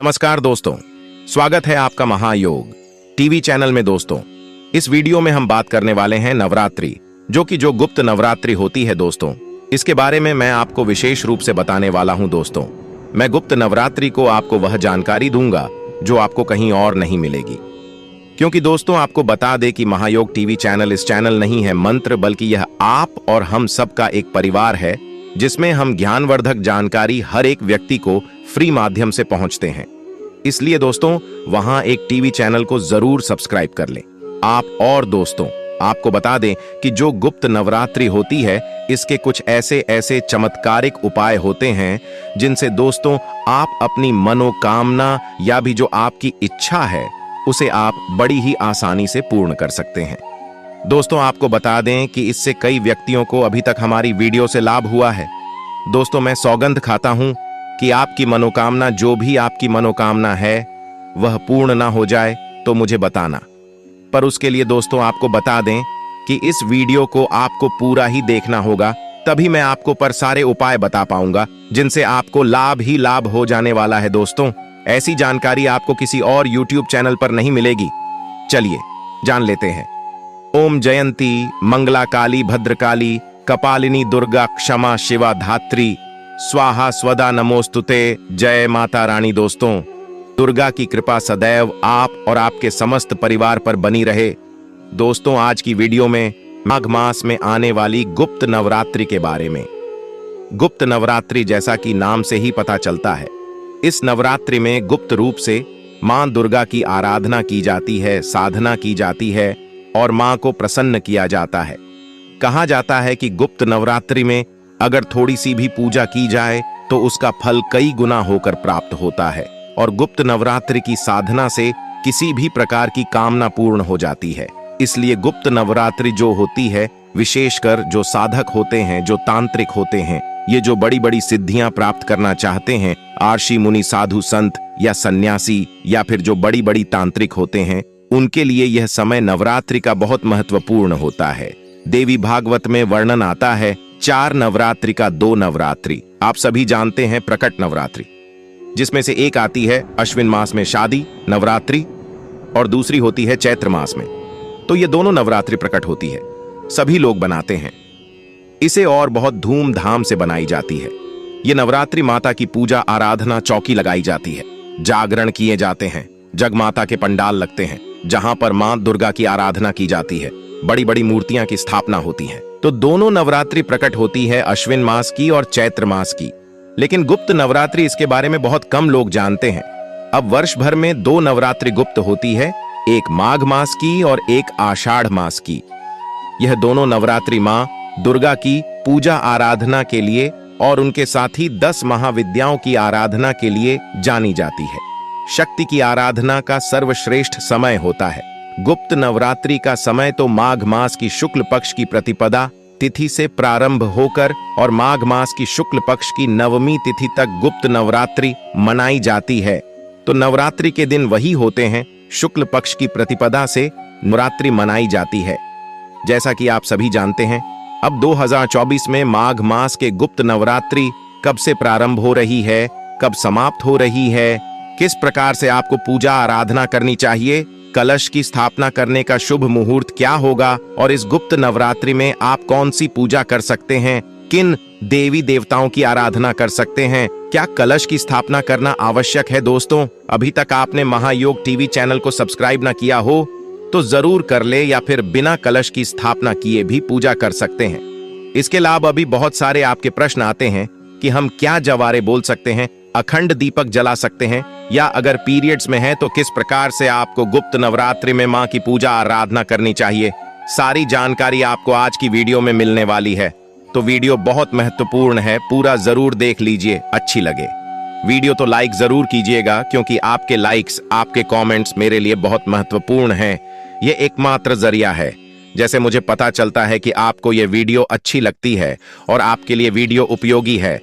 नमस्कार दोस्तों, स्वागत है आपका महायोग टीवी चैनल में। दोस्तों, इस वीडियो में हम बात करने वाले हैं नवरात्रि, जो गुप्त नवरात्रि होती है। दोस्तों, इसके बारे में मैं आपको विशेष रूप से बताने वाला हूं। दोस्तों, मैं गुप्त नवरात्रि को आपको वह जानकारी दूंगा जो आपको कहीं और नहीं मिलेगी, क्योंकि दोस्तों आपको बता दे कि महायोग टीवी चैनल इस चैनल नहीं है मंत्र, बल्कि यह आप और हम सबका एक परिवार है, जिसमें हम ज्ञानवर्धक जानकारी हर एक व्यक्ति को फ्री माध्यम से पहुंचते हैं। इसलिए दोस्तों, वहां एक टीवी चैनल को जरूर सब्सक्राइब कर लें आप। और दोस्तों, आपको बता दें कि जो गुप्त नवरात्रि होती है, इसके कुछ ऐसे चमत्कारिक उपाय होते हैं जिनसे दोस्तों आप अपनी मनोकामना या भी जो आपकी इच्छा है उसे आप बड़ी ही आसानी से पूर्ण कर सकते हैं। दोस्तों, आपको बता दें कि इससे कई व्यक्तियों को अभी तक हमारी वीडियो से लाभ हुआ है। दोस्तों, मैं सौगंध खाता हूं कि आपकी मनोकामना, जो भी आपकी मनोकामना है, वह पूर्ण ना हो जाए तो मुझे बताना। पर उसके लिए दोस्तों आपको बता दें कि इस वीडियो को आपको पूरा ही देखना होगा, तभी मैं आपको पर सारे उपाय बता पाऊंगा जिनसे आपको लाभ ही लाभ हो जाने वाला है। दोस्तों, ऐसी जानकारी आपको किसी और यूट्यूब चैनल पर नहीं मिलेगी। चलिए जान लेते हैं। ओम जयंती मंगला काली भद्रकाली कपालिनी दुर्गा क्षमा शिवा धात्री स्वाहा स्वदा नमोस्तुते। जय माता रानी। दोस्तों, दुर्गा की कृपा सदैव आप और आपके समस्त परिवार पर बनी रहे। दोस्तों, आज की वीडियो में माघ मास में आने वाली गुप्त नवरात्रि के बारे में। गुप्त नवरात्रि, जैसा कि नाम से ही पता चलता है, इस नवरात्रि में गुप्त रूप से मां दुर्गा की आराधना की जाती है, साधना की जाती है और मां को प्रसन्न किया जाता है। कहा जाता है कि गुप्त नवरात्रि में अगर थोड़ी सी भी पूजा की जाए तो उसका फल कई गुना होकर प्राप्त होता है, और गुप्त नवरात्रि की साधना से किसी भी प्रकार की कामना पूर्ण हो जाती है। इसलिए गुप्त नवरात्रि जो होती है, विशेषकर जो साधक होते हैं, जो तांत्रिक होते हैं, ये जो बड़ी बड़ी सिद्धियां प्राप्त करना चाहते हैं, आर्षि मुनि साधु संत या सन्यासी या फिर जो बड़ी बड़ी तांत्रिक होते हैं, उनके लिए यह समय नवरात्रि का बहुत महत्वपूर्ण होता है। देवी भागवत में वर्णन आता है 4 नवरात्रि का 2 नवरात्रि। आप सभी जानते हैं प्रकट नवरात्रि, जिसमें से एक आती है अश्विन मास में शादी नवरात्रि और दूसरी होती है चैत्र मास में। तो ये दोनों नवरात्रि प्रकट होती है, सभी लोग बनाते हैं इसे और बहुत धूमधाम से बनाई जाती है। ये नवरात्रि माता की पूजा आराधना, चौकी लगाई जाती है, जागरण किए जाते हैं, जगमाता के पंडाल लगते हैं जहां पर मां दुर्गा की आराधना की जाती है, बड़ी बड़ी मूर्तियां की स्थापना होती है। तो दोनों नवरात्रि प्रकट होती है, अश्विन मास की और चैत्र मास की। लेकिन गुप्त नवरात्रि, इसके बारे में बहुत कम लोग जानते हैं। अब वर्ष भर में 2 नवरात्रि गुप्त होती है, एक माघ मास की और एक आषाढ़ मास की। यह दोनों नवरात्रि मां दुर्गा की पूजा आराधना के लिए और उनके साथ ही 10 महाविद्याओं की आराधना के लिए जानी जाती है। शक्ति की आराधना का सर्वश्रेष्ठ समय होता है। गुप्त नवरात्रि का समय तो माघ मास की शुक्ल पक्ष की प्रतिपदा तिथि से प्रारंभ होकर और माघ मास की शुक्ल पक्ष की 9वीं तिथि तक गुप्त नवरात्रि मनाई जाती है। तो नवरात्रि के दिन वही होते हैं, शुक्ल पक्ष की प्रतिपदा से नवरात्रि मनाई जाती है। जैसा कि आप सभी जानते हैं, अब 2024 में माघ मास के गुप्त नवरात्रि कब से प्रारंभ हो रही है, कब समाप्त हो रही है, किस प्रकार से आपको पूजा आराधना करनी चाहिए, कलश की स्थापना करने का शुभ मुहूर्त क्या होगा, और इस गुप्त नवरात्रि में आप कौन सी पूजा कर सकते हैं, किन देवी देवताओं की आराधना कर सकते हैं, क्या कलश की स्थापना करना आवश्यक है। दोस्तों, अभी तक आपने महायोग टीवी चैनल को सब्सक्राइब ना किया हो तो जरूर कर ले, या फिर बिना कलश की स्थापना किए भी पूजा कर सकते हैं। इसके अलावा अभी बहुत सारे आपके प्रश्न आते हैं कि हम क्या जवारे बोल सकते हैं, अखंड दीपक जला सकते हैं, या अगर पीरियड्स में है तो किस प्रकार से आपको गुप्त नवरात्रि में मां की पूजा आराधना करनी चाहिए। सारी जानकारी आपको आज की वीडियो में मिलने वाली है। तो वीडियो बहुत महत्वपूर्ण है, पूरा जरूर देख लीजिए। अच्छी लगे वीडियो तो लाइक जरूर कीजिएगा, क्योंकि आपके लाइक्स, आपके कमेंट्स मेरे लिए बहुत महत्वपूर्ण हैं। ये एकमात्र जरिया है जैसे मुझे पता चलता है कि आपको ये वीडियो अच्छी लगती है और आपके लिए वीडियो उपयोगी है।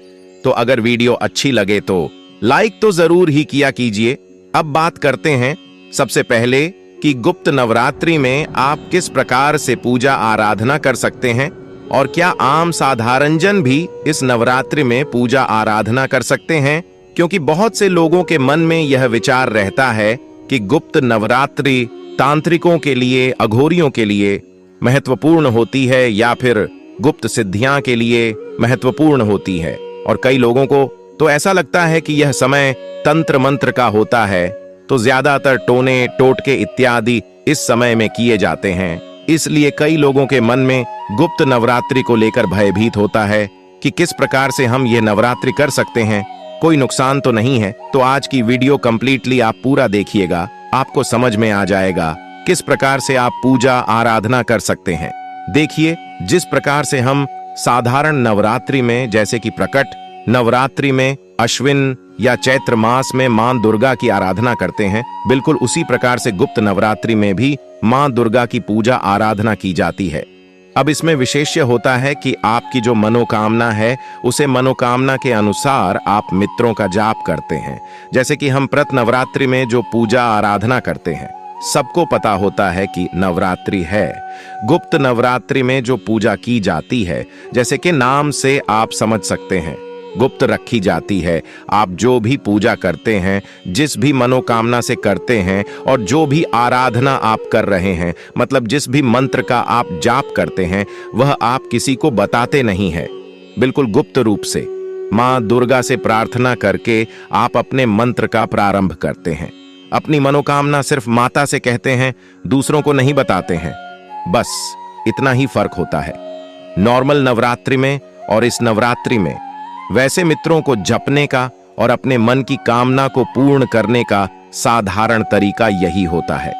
तो अगर वीडियो अच्छी लगे तो लाइक तो जरूर ही किया कीजिए। अब बात करते हैं सबसे पहले कि गुप्त नवरात्रि में आप किस प्रकार से पूजा आराधना कर सकते हैं, और क्या आम साधारण जन भी इस नवरात्रि में पूजा आराधना कर सकते हैं, क्योंकि बहुत से लोगों के मन में यह विचार रहता है कि गुप्त नवरात्रि तांत्रिकों के लिए, अघोरियों के लिए महत्वपूर्ण होती है या फिर गुप्त सिद्धियां के लिए महत्वपूर्ण होती है। और कई लोगों को तो ऐसा लगता है कि यह समय तंत्र मंत्र का होता है, तो ज्यादातर टोने टोटके इत्यादि इस समय में किए जाते हैं। इसलिए कई लोगों के मन में गुप्त नवरात्रि को लेकर भयभीत होता है कि किस प्रकार से हम ये नवरात्रि कर सकते हैं, कोई नुकसान तो नहीं है। तो आज की वीडियो कंप्लीटली आप पूरा देखिएगा, आपको समझ में आ जाएगा किस प्रकार से आप पूजा आराधना कर सकते हैं। देखिए, जिस प्रकार से हम साधारण नवरात्रि में, जैसे कि प्रकट नवरात्रि में अश्विन या चैत्र मास में मां दुर्गा की आराधना करते हैं, बिल्कुल उसी प्रकार से गुप्त नवरात्रि में भी मां दुर्गा की पूजा आराधना की जाती है। अब इसमें विशेष्य होता है कि आपकी जो मनोकामना है उसे मनोकामना के अनुसार आप मित्रों का जाप करते हैं। जैसे कि हम प्रत नवरात्रि में जो पूजा आराधना करते हैं, सबको पता होता है कि नवरात्रि है। गुप्त नवरात्रि में जो पूजा की जाती है, जैसे कि नाम से आप समझ सकते हैं, गुप्त रखी जाती है। आप जो भी पूजा करते हैं, जिस भी मनोकामना से करते हैं और जो भी आराधना आप कर रहे हैं, मतलब जिस भी मंत्र का आप जाप करते हैं, वह आप किसी को बताते नहीं हैं। बिल्कुल गुप्त रूप से मां दुर्गा से प्रार्थना करके आप अपने मंत्र का प्रारंभ करते हैं। अपनी मनोकामना सिर्फ माता से कहते हैं, दूसरों को नहीं बताते हैं। बस इतना ही फर्क होता है नॉर्मल नवरात्रि में और इस नवरात्रि में। वैसे मित्रों को जपने का और अपने मन की कामना को पूर्ण करने का साधारण तरीका यही होता है।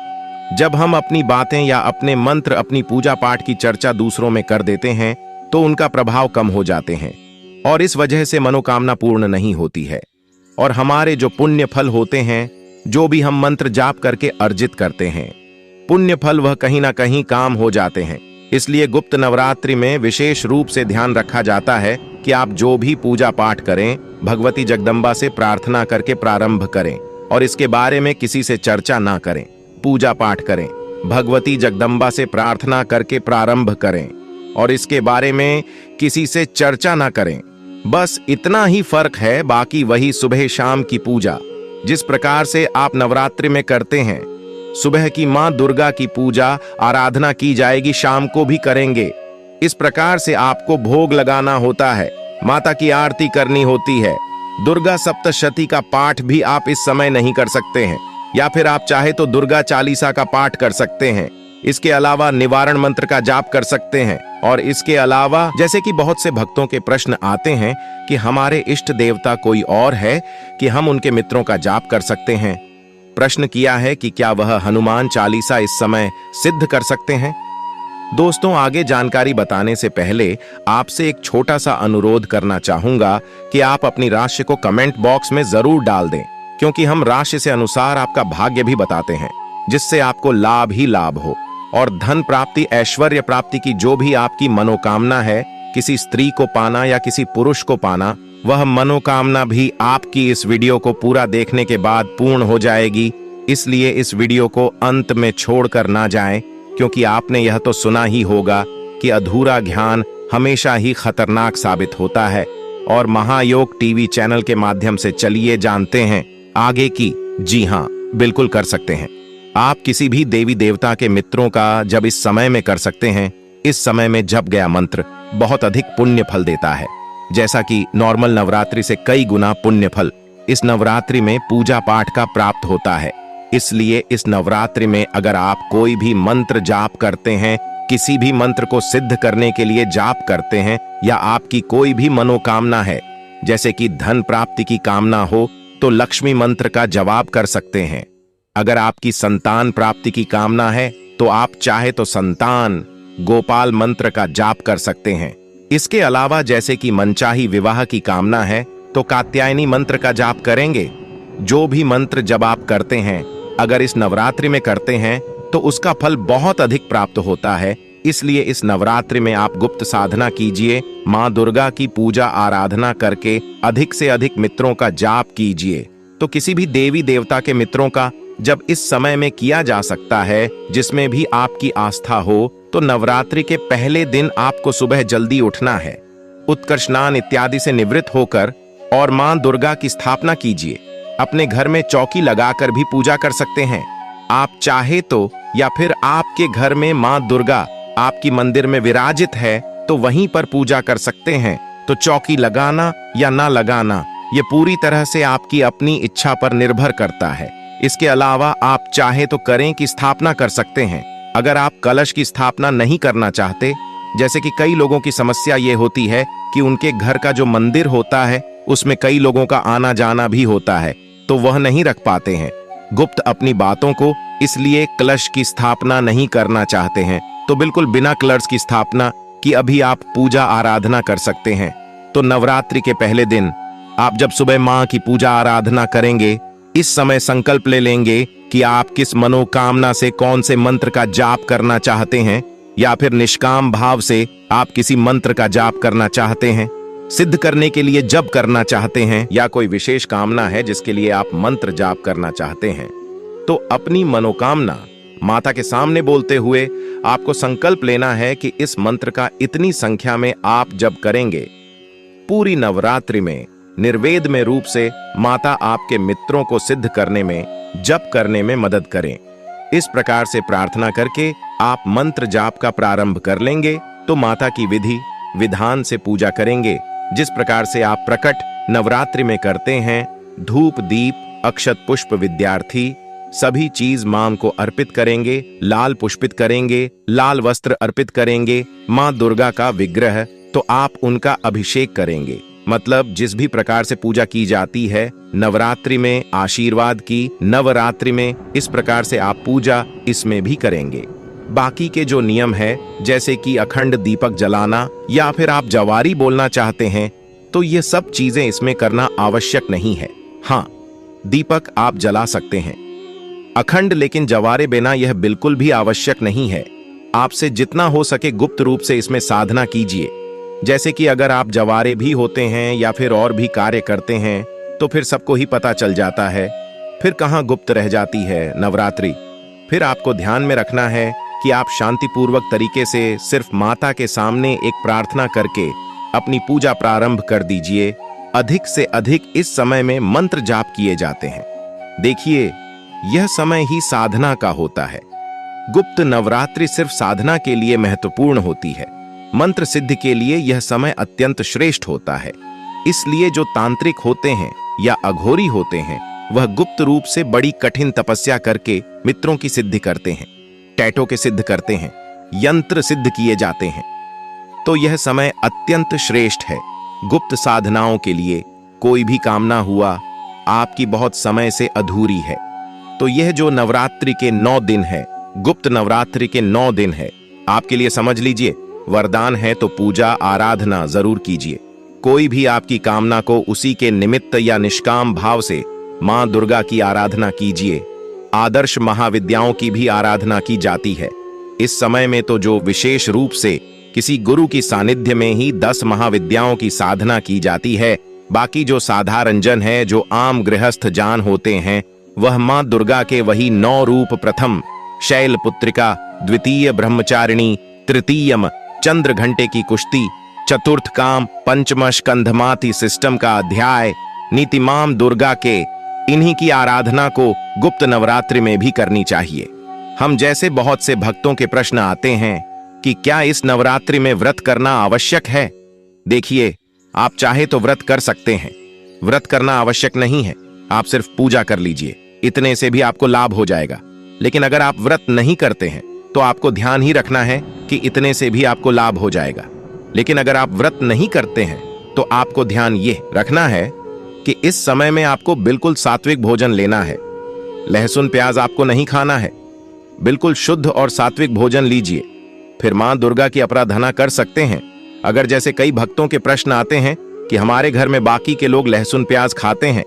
जब हम अपनी बातें या अपने मंत्र, अपनी पूजा पाठ की चर्चा दूसरों में कर देते हैं तो उनका प्रभाव कम हो जाते हैं और इस वजह से मनोकामना पूर्ण नहीं होती है। और हमारे जो पुण्य फल होते हैं, जो भी हम मंत्र जाप करके अर्जित करते हैं, पुण्य फल वह कहीं ना कहीं काम हो जाते हैं। इसलिए गुप्त नवरात्रि में विशेष रूप से ध्यान रखा जाता है कि आप जो भी पूजा पाठ करें, भगवती जगदम्बा से प्रार्थना करके प्रारंभ करें और इसके बारे में किसी से चर्चा ना करें। पूजा पाठ करें, भगवती जगदम्बा से प्रार्थना करके प्रारंभ करें और इसके बारे में किसी से चर्चा ना करें। बस इतना ही फर्क है, बाकी वही सुबह शाम की पूजा जिस प्रकार से आप नवरात्रि में करते हैं। सुबह की मां दुर्गा की पूजा आराधना की जाएगी, शाम को भी करेंगे। इस प्रकार से आपको भोग लगाना होता है, माता की आरती करनी होती है। दुर्गा सप्तशती का पाठ भी आप इस समय नहीं कर सकते हैं, या फिर आप चाहे तो दुर्गा चालीसा का पाठ कर सकते हैं। इसके अलावा निवारण मंत्र का जाप कर सकते हैं। और इसके अलावा जैसे कि बहुत से भक्तों के प्रश्न आते हैं कि हमारे इष्ट देवता कोई और है कि हम उनके मित्रों का जाप कर सकते हैं। प्रश्न किया है कि क्या वह हनुमान चालीसा इस समय सिद्ध कर सकते हैं। दोस्तों, आगे जानकारी बताने से पहले आपसे एक छोटा सा अनुरोध करना चाहूंगा कि आप अपनी राशि को कमेंट बॉक्स में जरूर डाल दें, क्योंकि हम राशि से अनुसार आपका भाग्य भी बताते हैं, जिससे आपको लाभ ही लाभ हो। और धन प्राप्ति, ऐश्वर्य प्राप्ति की जो भी आपकी मनोकामना है, किसी स्त्री को पाना या किसी पुरुष को पाना, वह मनोकामना भी आपकी इस वीडियो को पूरा देखने के बाद पूर्ण हो जाएगी। इसलिए इस वीडियो को अंत में छोड़कर ना जाएं, क्योंकि आपने यह तो सुना ही होगा कि अधूरा ज्ञान हमेशा ही खतरनाक साबित होता है। और महायोग टीवी चैनल के माध्यम से चलिए जानते हैं आगे की। जी हाँ, बिल्कुल कर सकते हैं। आप किसी भी देवी देवता के मित्रों का जब इस समय में कर सकते हैं। इस समय में जप गया मंत्र बहुत अधिक पुण्य फल देता है, जैसा कि नॉर्मल नवरात्रि से कई गुना पुण्य फल इस नवरात्रि में पूजा पाठ का प्राप्त होता है। इसलिए इस नवरात्रि में अगर आप कोई भी मंत्र जाप करते हैं, किसी भी मंत्र को सिद्ध करने के लिए जाप करते हैं, या आपकी कोई भी मनोकामना है, जैसे कि धन प्राप्ति की कामना हो, तो लक्ष्मी मंत्र का जवाब कर सकते हैं। अगर आपकी संतान प्राप्ति की कामना है तो आप चाहे तो संतान गोपाल मंत्र का जाप कर सकते हैं। इसके अलावा जैसे कि मनचाही विवाह की कामना है तो कात्यायनी मंत्र का जाप करेंगे। जो भी मंत्र जब आप करते हैं, अगर इस नवरात्रि में करते हैं तो उसका फल बहुत अधिक प्राप्त होता है। इसलिए इस नवरात्रि में आप गुप्त साधना कीजिए, मां दुर्गा की पूजा आराधना करके अधिक से अधिक मित्रों का जाप कीजिए। तो किसी भी देवी देवता के मित्रों का जब इस समय में किया जा सकता है, जिसमें भी आपकी आस्था हो, तो नवरात्रि के पहले दिन आपको सुबह जल्दी उठना है। उत्कर्ष स्नान इत्यादि से निवृत्त होकर और मां दुर्गा की स्थापना कीजिए। अपने घर में चौकी लगाकर भी पूजा कर सकते हैं। आप चाहे तो, या फिर आपके घर में मां दुर्गा आपकी मंदिर में विराजित है तो वहीं पर पूजा कर सकते हैं। तो चौकी लगाना या ना लगाना ये पूरी तरह से आपकी अपनी इच्छा पर निर्भर करता है। इसके अलावा आप चाहे तो करें की स्थापना कर सकते हैं। अगर आप कलश की स्थापना नहीं करना चाहते, जैसे कि कई लोगों की समस्या ये होती है कि उनके घर का जो मंदिर होता है उसमें कई लोगों का आना जाना भी होता है, तो वह नहीं रख पाते हैं गुप्त अपनी बातों को, इसलिए कलश की स्थापना नहीं करना चाहते हैं, तो बिल्कुल बिना कलश की स्थापना की अभी आप पूजा आराधना कर सकते हैं। तो नवरात्रि के पहले दिन आप जब सुबह मां की पूजा आराधना करेंगे, इस समय संकल्प ले लेंगे कि आप किस मनोकामना से कौन से मंत्र का जाप करना चाहते हैं, या फिर निष्काम भाव से आप किसी मंत्र का जाप करना चाहते हैं, सिद्ध करने के लिए जप करना चाहते हैं, या कोई विशेष कामना है जिसके लिए आप मंत्र जाप करना चाहते हैं। तो अपनी मनोकामना माता के सामने बोलते हुए आपको संकल्प लेना है कि इस मंत्र का इतनी संख्या में आप जप करेंगे। पूरी नवरात्रि में निर्वेद में रूप से माता आपके मित्रों को सिद्ध करने में, जप करने में मदद करें। इस प्रकार से प्रार्थना करके आप मंत्र जाप का प्रारंभ कर लेंगे तो माता की विधि विधान से पूजा करेंगे, जिस प्रकार से आप प्रकट नवरात्रि में करते हैं। धूप दीप अक्षत पुष्प विद्यार्थी सभी चीज मां को अर्पित करेंगे, लाल पुष्पित करेंगे, लाल वस्त्र अर्पित करेंगे। मां दुर्गा का विग्रह तो आप उनका अभिषेक करेंगे, मतलब जिस भी प्रकार से पूजा की जाती है नवरात्रि में आशीर्वाद की, नवरात्रि में इस प्रकार से आप पूजा इसमें भी करेंगे। बाकी के जो नियम है, जैसे कि अखंड दीपक जलाना या फिर आप जवारी बोलना चाहते हैं, तो ये सब चीजें इसमें करना आवश्यक नहीं है। हाँ, दीपक आप जला सकते हैं अखंड, लेकिन जवारे बिना यह बिल्कुल भी आवश्यक नहीं है। आपसे जितना हो सके गुप्त रूप से इसमें साधना कीजिए। जैसे कि अगर आप जवारे भी होते हैं या फिर और भी कार्य करते हैं तो फिर सबको ही पता चल जाता है, फिर कहाँ गुप्त रह जाती है नवरात्रि। फिर आपको ध्यान में रखना है कि आप शांतिपूर्वक तरीके से सिर्फ माता के सामने एक प्रार्थना करके अपनी पूजा प्रारंभ कर दीजिए। अधिक से अधिक इस समय में मंत्र जाप किए जाते हैं। देखिए, यह समय ही साधना का होता है। गुप्त नवरात्रि सिर्फ साधना के लिए महत्वपूर्ण होती है। मंत्र सिद्धि के लिए यह समय अत्यंत श्रेष्ठ होता है। इसलिए जो तांत्रिक होते हैं या अघोरी होते हैं, वह गुप्त रूप से बड़ी कठिन तपस्या करके मित्रों की सिद्धि करते हैं, टैटो के सिद्ध करते हैं, यंत्र सिद्ध किए जाते हैं। तो यह समय अत्यंत श्रेष्ठ है गुप्त साधनाओं के लिए। कोई भी कामना हुआ आपकी बहुत समय से अधूरी है, तो यह जो नवरात्रि के 9 दिन है, गुप्त नवरात्रि के 9 दिन है, आपके लिए समझ लीजिए वरदान है। तो पूजा आराधना जरूर कीजिए। कोई भी आपकी कामना को उसी के निमित्त या निष्काम भाव से मां दुर्गा की आराधना कीजिए। आदर्श महाविद्याओं की भी आराधना की जाती है। इस समय में तो जो विशेष रूप से किसी गुरु की सानिध्य में ही 10 महाविद्याओं की साधना की जाती है। बाकी जो साधारण जन है, जो आम गृहस्थ जान होते हैं, वह मां दुर्गा के वही 9 रूप, प्रथम शैलपुत्रिका, द्वितीय ब्रह्मचारिणी, तृतीयम चंद्र घंटे की कुश्ती, चतुर्थ काम पंचम स्कंधमाति सिस्टम का अध्याय, नीतिमाम दुर्गा के, इन्हीं की आराधना को गुप्त नवरात्रि में भी करनी चाहिए। हम जैसे बहुत से भक्तों के प्रश्न आते हैं कि क्या इस नवरात्रि में व्रत करना आवश्यक है। देखिए, आप चाहे तो व्रत कर सकते हैं, व्रत करना आवश्यक नहीं है। आप सिर्फ पूजा कर लीजिए, इतने से भी आपको लाभ हो जाएगा। लेकिन अगर आप व्रत नहीं करते हैं तो आपको ध्यान ही रखना है कि इतने से भी आपको लाभ हो जाएगा। लेकिन अगर आप व्रत नहीं करते हैं तो आपको ध्यान ये रखना है कि इस समय में आपको बिल्कुल सात्विक भोजन लेना है। लहसुन प्याज आपको नहीं खाना है, बिल्कुल शुद्ध और सात्विक भोजन लीजिए। फिर मां दुर्गा की आराधना कर सकते हैं। अगर जैसे कई भक्तों के प्रश्न आते हैं कि हमारे घर में बाकी के लोग लहसुन प्याज खाते हैं,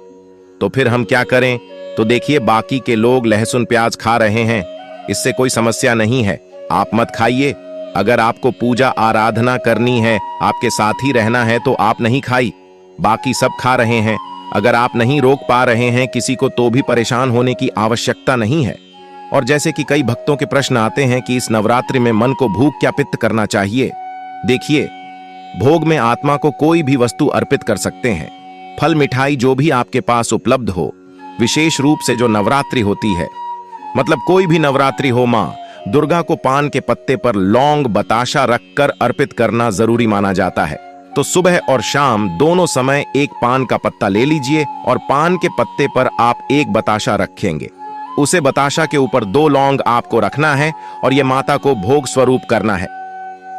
तो फिर हम क्या करें। तो देखिए, बाकी के लोग लहसुन प्याज खा रहे हैं, इससे कोई समस्या नहीं है, आप मत खाइए। अगर आपको पूजा आराधना करनी है, आपके साथ ही रहना है, तो आप नहीं खाई, बाकी सब खा रहे हैं। अगर आप नहीं रोक पा रहे हैं किसी को तो भी परेशान होने की आवश्यकता नहीं है। और जैसे कि कई भक्तों के प्रश्न आते हैं कि इस नवरात्रि में मन को भूख क्या पित्त करना चाहिए। देखिए, भोग में आत्मा को कोई भी वस्तु अर्पित कर सकते हैं। फल मिठाई जो भी आपके पास उपलब्ध हो, विशेष रूप से जो नवरात्रि होती है, मतलब कोई भी नवरात्रि हो, माँ दुर्गा को पान के पत्ते पर लौंग बताशा रखकर अर्पित करना जरूरी माना जाता है। तो सुबह और शाम दोनों समय एक पान का पत्ता ले लीजिए और पान के पत्ते पर आप एक बताशा रखेंगे। उसे बताशा के ऊपर 2 लौंग आपको रखना है और यह माता को भोग स्वरूप करना है।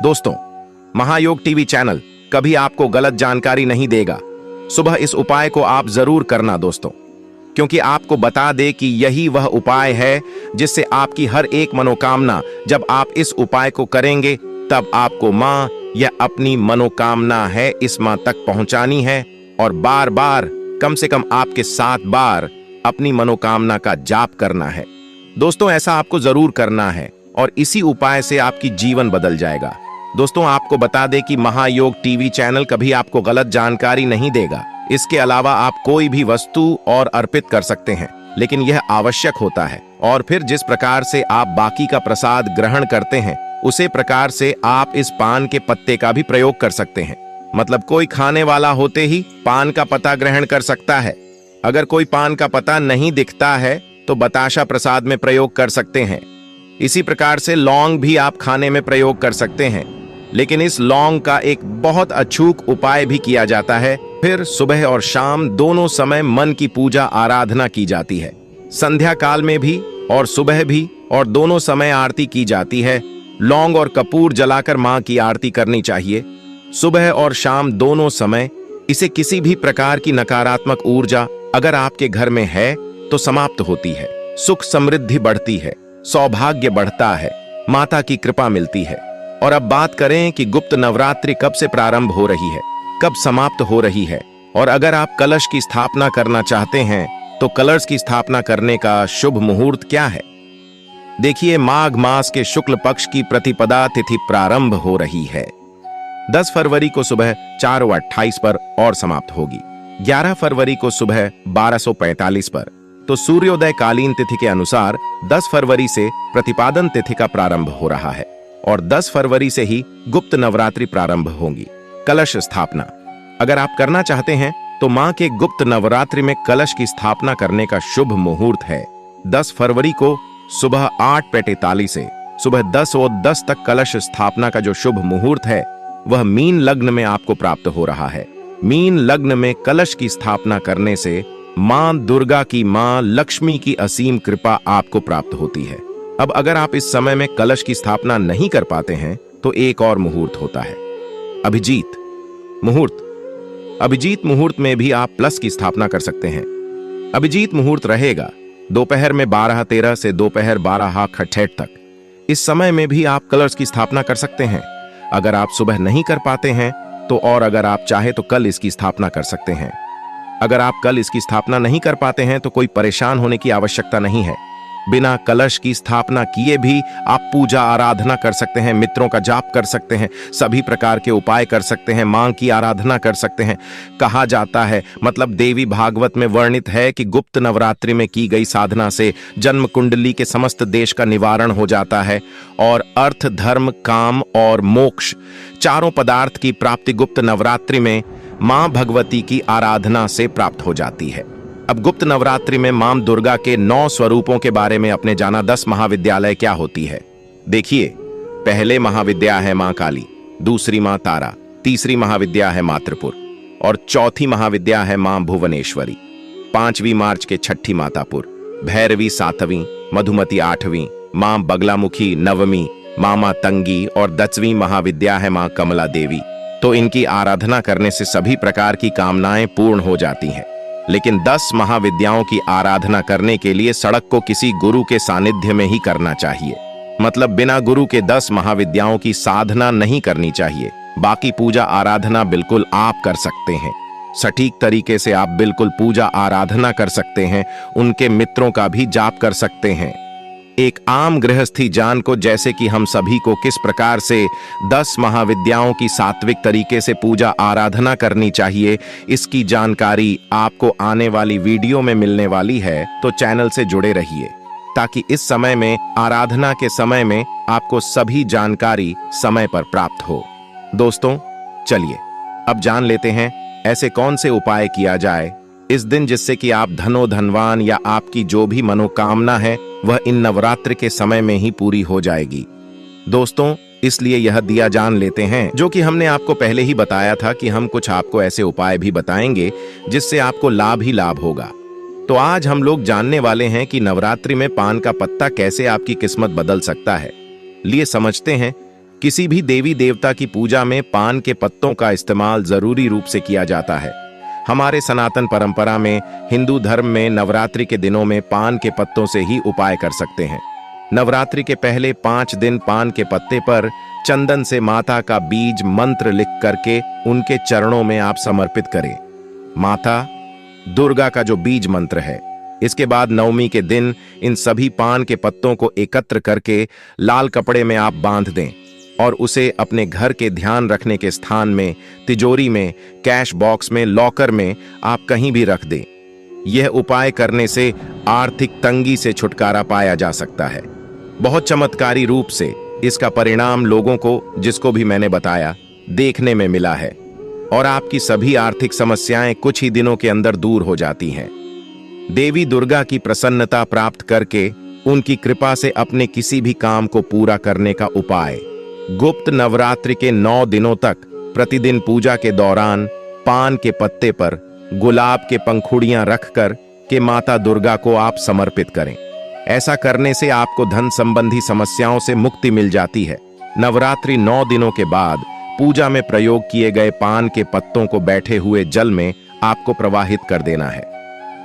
दोस्तों, महायोग टीवी चैनल कभी आपको गलत जानकारी नहीं देगा। सुबह इस उपाय को आप जरूर करना दोस्तों, क्योंकि आपको बता दे कि यही वह उपाय है जिससे आपकी हर एक मनोकामना, जब आप इस उपाय को करेंगे तब आपको मां यह अपनी मनोकामना है इस मां तक पहुंचानी है और बार बार, कम से कम आपके 7 बार अपनी मनोकामना का जाप करना है। दोस्तों, ऐसा आपको जरूर करना है और इसी उपाय से आपकी जीवन बदल जाएगा। दोस्तों, आपको बता दें कि महायोग टीवी चैनल कभी आपको गलत जानकारी नहीं देगा। इसके अलावा आप कोई भी वस्तु और अर्पित कर सकते हैं, लेकिन यह आवश्यक होता है। और फिर जिस प्रकार से आप बाकी का प्रसाद ग्रहण करते हैं, उसी प्रकार से आप इस पान के पत्ते का भी प्रयोग कर सकते हैं। मतलब कोई खाने वाला होते ही पान का पत्ता ग्रहण कर सकता है। अगर कोई पान का पत्ता नहीं दिखता है तो बताशा प्रसाद में प्रयोग कर सकते हैं। इसी प्रकार से लौंग भी आप खाने में प्रयोग कर सकते हैं, लेकिन इस लौंग का एक बहुत अचूक उपाय भी किया जाता है। फिर सुबह और शाम दोनों समय मन की पूजा आराधना की जाती है। संध्या काल में भी और सुबह भी, और दोनों समय आरती की जाती है। लौंग और कपूर जलाकर मां की आरती करनी चाहिए। सुबह और शाम दोनों समय इसे किसी भी प्रकार की नकारात्मक ऊर्जा अगर आपके घर में है तो समाप्त होती है। सुख समृद्धि बढ़ती है, सौभाग्य बढ़ता है, माता की कृपा मिलती है। और अब बात करें कि गुप्त नवरात्रि कब से प्रारंभ हो रही है, कब समाप्त हो रही है, और अगर आप कलश की स्थापना करना चाहते हैं तो कलश की स्थापना करने का शुभ मुहूर्त क्या है। देखिए, माघ मास के शुक्ल पक्ष की प्रतिपदा तिथि प्रारंभ हो रही है। 10 फरवरी को सुबह 4:28 पर और समाप्त होगी। 11 फरवरी को सुबह 12:45 पर। तो सूर्योदय कालीन तिथि के अनुसार 10 फरवरी से प्रतिपादन तिथि का प्रारंभ हो रहा है और 10 फरवरी से ही गुप्त नवरात्रि प्रारंभ होगी। कलश स्थापना अगर आप करना चाहते हैं तो मां के गुप्त नवरात्रि में कलश की स्थापना करने का शुभ मुहूर्त है 10 फरवरी को सुबह 8:43 से सुबह 10:10 तक। कलश स्थापना का जो शुभ मुहूर्त है वह मीन लग्न में आपको प्राप्त हो रहा है। मीन लग्न में कलश की स्थापना करने से मां दुर्गा की, मां लक्ष्मी की असीम कृपा आपको प्राप्त होती है। अब अगर आप इस समय में कलश की स्थापना नहीं कर पाते हैं तो एक और मुहूर्त होता है, अभिजीत मुहूर्त। अभिजीत मुहूर्त में भी आप प्लस की स्थापना कर सकते हैं। अभिजीत मुहूर्त रहेगा दोपहर में 12:13 से दोपहर 12:68 तक। इस समय में भी आप कलश की स्थापना कर सकते हैं। अगर आप सुबह नहीं कर पाते हैं तो और अगर आप चाहे तो कल इसकी स्थापना कर सकते हैं। अगर आप कल इसकी स्थापना नहीं कर पाते हैं तो कोई परेशान होने की आवश्यकता नहीं है। बिना कलश की स्थापना किए भी आप पूजा आराधना कर सकते हैं, मित्रों का जाप कर सकते हैं, सभी प्रकार के उपाय कर सकते हैं, मां की आराधना कर सकते हैं। कहा जाता है, मतलब देवी भागवत में वर्णित है कि गुप्त नवरात्रि में की गई साधना से जन्म कुंडली के समस्त देश का निवारण हो जाता है और अर्थ, धर्म, काम और मोक्ष चारों पदार्थ की प्राप्ति गुप्त नवरात्रि में मां भगवती की आराधना से प्राप्त हो जाती है। अब गुप्त नवरात्रि में मां दुर्गा के 9 स्वरूपों के बारे में अपने जाना 10 महाविद्यालय क्या होती है। देखिए, पहले महाविद्या है मां काली, दूसरी मां तारा, तीसरी महाविद्या है मां त्रिपुर और चौथी महाविद्या है मां भुवनेश्वरी। 5वीं मार्च के छठी मातापुर, भैरवी 7वीं, मधुमती 8वीं, मां बगलामुखी 9वीं, मां तंगी और 10वीं महाविद्या है मां कमला देवी। तो इनकी आराधना करने से सभी प्रकार की कामनाएं पूर्ण हो जाती हैं। लेकिन 10 महाविद्याओं की आराधना करने के लिए सड़क को किसी गुरु के सानिध्य में ही करना चाहिए। मतलब बिना गुरु के 10 महाविद्याओं की साधना नहीं करनी चाहिए। बाकी पूजा आराधना बिल्कुल आप कर सकते हैं। सटीक तरीके से आप बिल्कुल पूजा आराधना कर सकते हैं, उनके मित्रों का भी जाप कर सकते हैं। एक आम गृहस्थी जान को जैसे कि हम सभी को किस प्रकार से 10 महाविद्याओं की सात्विक तरीके से पूजा आराधना करनी चाहिए, इसकी जानकारी आपको आने वाली वीडियो में मिलने वाली है। तो चैनल से जुड़े रहिए ताकि इस समय में, आराधना के समय में आपको सभी जानकारी समय पर प्राप्त हो। दोस्तों, चलिए अब जान लेते हैं ऐसे कौन से उपाय किया जाए इस दिन जिससे कि आप धनवान या आपकी जो भी मनोकामना है वह इन नवरात्र के समय में ही पूरी हो जाएगी। दोस्तों, इसलिए यह दिया जान लेते हैं, जो कि हमने आपको पहले ही बताया था कि हम कुछ आपको ऐसे उपाय भी बताएंगे जिससे आपको लाभ ही लाभ होगा। तो आज हम लोग जानने वाले हैं कि नवरात्रि में पान का पत्ता कैसे आपकी किस्मत बदल सकता है। लिए समझते हैं। किसी भी देवी देवता की पूजा में पान के पत्तों का इस्तेमाल जरूरी रूप से किया जाता है। हमारे सनातन परंपरा में, हिंदू धर्म में नवरात्रि के दिनों में पान के पत्तों से ही उपाय कर सकते हैं। नवरात्रि के पहले 5 दिन पान के पत्ते पर चंदन से माता का बीज मंत्र लिख करके उनके चरणों में आप समर्पित करें। माता दुर्गा का जो बीज मंत्र है। इसके बाद नवमी के दिन इन सभी पान के पत्तों को एकत्र करके लाल कपड़े में आप बांध दें और उसे अपने घर के ध्यान रखने के स्थान में, तिजोरी में, कैश बॉक्स में, लॉकर में आप कहीं भी रख दें। यह उपाय करने से आर्थिक तंगी से छुटकारा पाया जा सकता है। बहुत चमत्कारी रूप से इसका परिणाम लोगों को, जिसको भी मैंने बताया, देखने में मिला है और आपकी सभी आर्थिक समस्याएं कुछ ही दिनों के अंदर दूर हो जाती हैं। देवी दुर्गा की प्रसन्नता प्राप्त करके उनकी कृपा से अपने किसी भी काम को पूरा करने का उपाय। गुप्त नवरात्रि के 9 दिनों तक प्रतिदिन पूजा के दौरान पान के पत्ते पर गुलाब के पंखुड़ियां रखकर के माता दुर्गा को आप समर्पित करें। ऐसा करने से आपको धन संबंधी समस्याओं से मुक्ति मिल जाती है। नवरात्रि 9 दिनों के बाद पूजा में प्रयोग किए गए पान के पत्तों को बैठे हुए जल में आपको प्रवाहित कर देना है।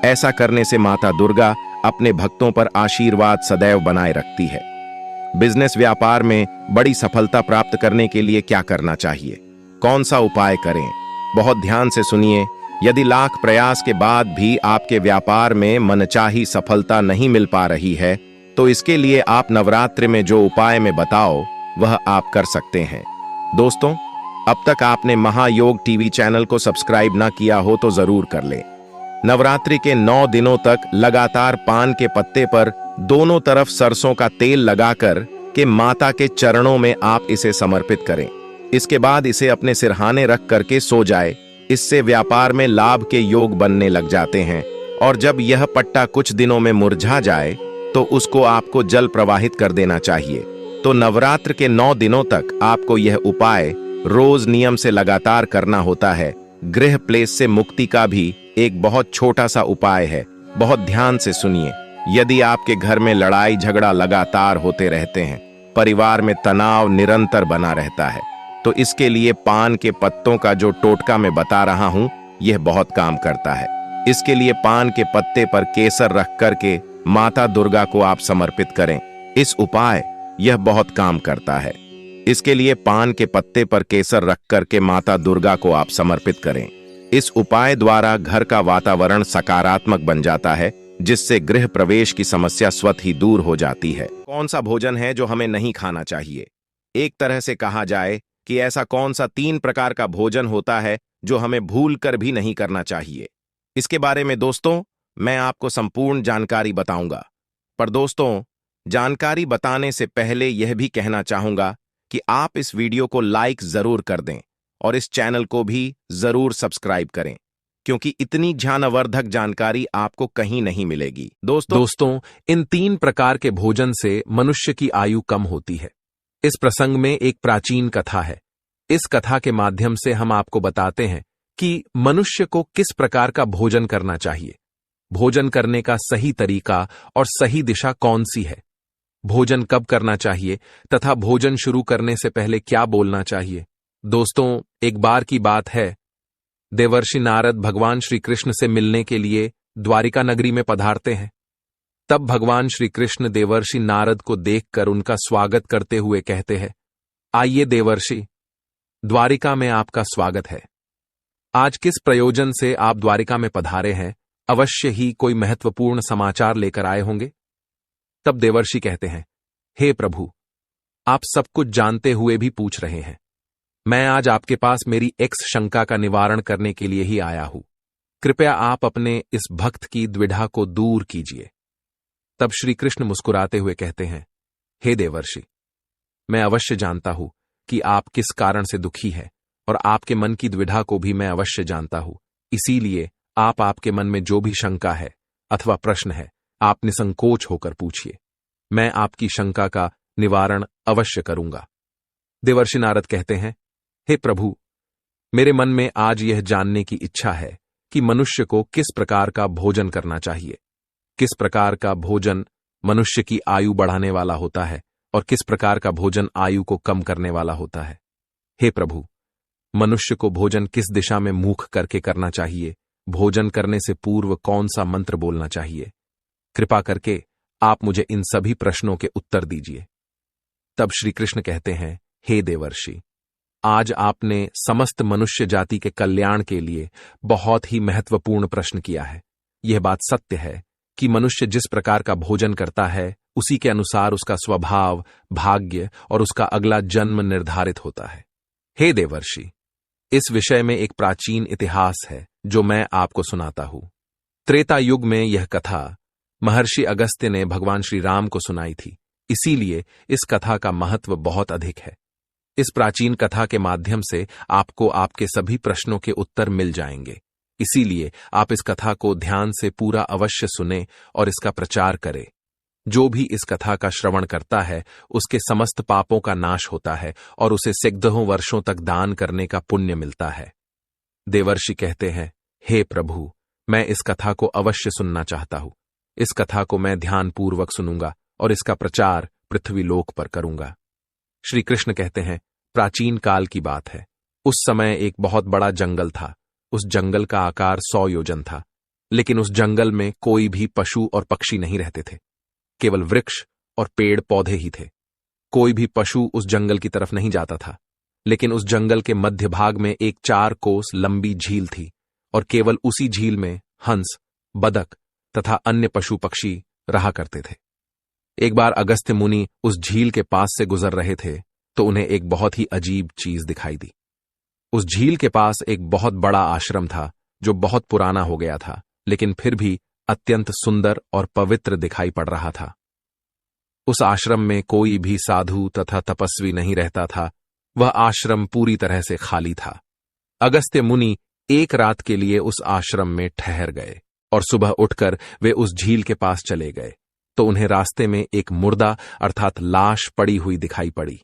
ऐसा करने से माता दुर्गा अपने भक्तों पर आशीर्वाद सदैव बनाए रखती है। बिजनेस व्यापार में बड़ी सफलता प्राप्त करने के लिए क्या करना चाहिए, कौन सा उपाय करें, बहुत ध्यान से सुनिए। यदि लाख प्रयास के बाद भी आपके व्यापार में मनचाही सफलता नहीं मिल पा रही है तो इसके लिए आप नवरात्रि में जो उपाय में बताओ वह आप कर सकते हैं। दोस्तों, अब तक आपने महायोग टीवी चैनल को सब्सक्राइब ना किया हो तो जरूर कर लें। नवरात्रि के 9 दिनों तक लगातार पान के पत्ते पर दोनों तरफ सरसों का तेल लगाकर के माता के चरणों में आप इसे समर्पित करें। इसके बाद इसे अपने सिरहाने रख करके सो जाए। इससे व्यापार में लाभ के योग बनने लग जाते हैं और जब यह पट्टा कुछ दिनों में मुरझा जाए तो उसको आपको जल प्रवाहित कर देना चाहिए। तो नवरात्र के 9 दिनों तक आपको यह उपाय रोज नियम से लगातार करना होता है। गृह क्लेश से मुक्ति का भी एक बहुत छोटा सा उपाय है। बहुत ध्यान से सुनिए। यदि आपके घर में लड़ाई झगड़ा लगातार होते रहते हैं, परिवार में तनाव निरंतर बना रहता है, तो इसके लिए पान के पत्तों का जो टोटका मैं बता रहा हूं यह बहुत काम करता है। इसके लिए पान के पत्ते पर केसर रख करके माता दुर्गा को आप समर्पित करें। इस उपाय यह बहुत काम करता है। इसके लिए पान के पत्ते पर केसर रख करके माता दुर्गा को आप समर्पित करें। इस उपाय द्वारा घर का वातावरण सकारात्मक बन जाता है, जिससे गृह प्रवेश की समस्या स्वतः ही दूर हो जाती है। कौन सा भोजन है जो हमें नहीं खाना चाहिए? एक तरह से कहा जाए कि ऐसा कौन सा 3 प्रकार का भोजन होता है जो हमें भूल कर भी नहीं करना चाहिए। इसके बारे में दोस्तों मैं आपको संपूर्ण जानकारी बताऊंगा। पर दोस्तों, जानकारी बताने से पहले यह भी कहना चाहूंगा कि आप इस वीडियो को लाइक जरूर कर दें और इस चैनल को भी जरूर सब्सक्राइब करें, क्योंकि इतनी ज्ञानवर्धक जानकारी आपको कहीं नहीं मिलेगी। दोस्तों, इन 3 प्रकार के भोजन से मनुष्य की आयु कम होती है। इस प्रसंग में एक प्राचीन कथा है। इस कथा के माध्यम से हम आपको बताते हैं कि मनुष्य को किस प्रकार का भोजन करना चाहिए, भोजन करने का सही तरीका और सही दिशा कौन सी है, भोजन कब करना चाहिए तथा भोजन शुरू करने से पहले क्या बोलना चाहिए। दोस्तों, एक बार की बात है, देवर्षि नारद भगवान श्री कृष्ण से मिलने के लिए द्वारिका नगरी में पधारते हैं। तब भगवान श्री कृष्ण देवर्षि नारद को देखकर उनका स्वागत करते हुए कहते हैं, आइए देवर्षि, द्वारिका में आपका स्वागत है। आज किस प्रयोजन से आप द्वारिका में पधारे हैं? अवश्य ही कोई महत्वपूर्ण समाचार लेकर आए होंगे। तब देवर्षि कहते हैं, हे प्रभु, आप सब कुछ जानते हुए भी पूछ रहे हैं। मैं आज आपके पास मेरी एक्स शंका का निवारण करने के लिए ही आया हूं। कृपया आप अपने इस भक्त की द्विधा को दूर कीजिए। तब श्री कृष्ण मुस्कुराते हुए कहते हैं, हे देवर्षि, मैं अवश्य जानता हूं कि आप किस कारण से दुखी हैं और आपके मन की द्विधा को भी मैं अवश्य जानता हूं। इसीलिए आपके मन में जो भी शंका है अथवा प्रश्न है, आप निसंकोच होकर पूछिए। मैं आपकी शंका का निवारण अवश्य करूंगा। देवर्षि नारद कहते हैं, हे प्रभु, मेरे मन में आज यह जानने की इच्छा है कि मनुष्य को किस प्रकार का भोजन करना चाहिए। किस प्रकार का भोजन मनुष्य की आयु बढ़ाने वाला होता है और किस प्रकार का भोजन आयु को कम करने वाला होता है। हे प्रभु, मनुष्य को भोजन किस दिशा में मुख करके करना चाहिए, भोजन करने से पूर्व कौन सा मंत्र बोलना चाहिए, कृपा करके आप मुझे इन सभी प्रश्नों के उत्तर दीजिए। तब श्री कृष्ण कहते हैं, हे देवर्षि, आज आपने समस्त मनुष्य जाति के कल्याण के लिए बहुत ही महत्वपूर्ण प्रश्न किया है। यह बात सत्य है कि मनुष्य जिस प्रकार का भोजन करता है उसी के अनुसार उसका स्वभाव, भाग्य और उसका अगला जन्म निर्धारित होता है। हे देवर्षि, इस विषय में एक प्राचीन इतिहास है जो मैं आपको सुनाता हूं। त्रेता युग में यह कथा महर्षि अगस्त्य ने भगवान श्री राम को सुनाई थी, इसीलिए इस कथा का महत्व बहुत अधिक है। इस प्राचीन कथा के माध्यम से आपको आपके सभी प्रश्नों के उत्तर मिल जाएंगे। इसीलिए आप इस कथा को ध्यान से पूरा अवश्य सुने और इसका प्रचार करें। जो भी इस कथा का श्रवण करता है उसके समस्त पापों का नाश होता है और उसे सैकड़ों वर्षों तक दान करने का पुण्य मिलता है। देवर्षि कहते हैं, हे प्रभु, मैं इस कथा को अवश्य सुनना चाहता हूं। इस कथा को मैं ध्यानपूर्वक सुनूंगा और इसका प्रचार पृथ्वीलोक पर करूंगा। श्री कृष्ण कहते हैं, प्राचीन काल की बात है। उस समय एक बहुत बड़ा जंगल था। उस जंगल का आकार 100 योजन था, लेकिन उस जंगल में कोई भी पशु और पक्षी नहीं रहते थे। केवल वृक्ष और पेड़ पौधे ही थे। कोई भी पशु उस जंगल की तरफ नहीं जाता था, लेकिन उस जंगल के मध्य भाग में एक 4 कोस लंबी झील थी और केवल उसी झील में हंस, बदक तथा अन्य पशु पक्षी रहा करते थे। एक बार अगस्त्य मुनि उस झील के पास से गुजर रहे थे तो उन्हें एक बहुत ही अजीब चीज दिखाई दी। उस झील के पास एक बहुत बड़ा आश्रम था जो बहुत पुराना हो गया था, लेकिन फिर भी अत्यंत सुंदर और पवित्र दिखाई पड़ रहा था। उस आश्रम में कोई भी साधु तथा तपस्वी नहीं रहता था। वह आश्रम पूरी तरह से खाली था। अगस्त्य मुनि एक रात के लिए उस आश्रम में ठहर गए और सुबह उठकर वे उस झील के पास चले गए तो उन्हें रास्ते में एक मुर्दा अर्थात लाश पड़ी हुई दिखाई पड़ी,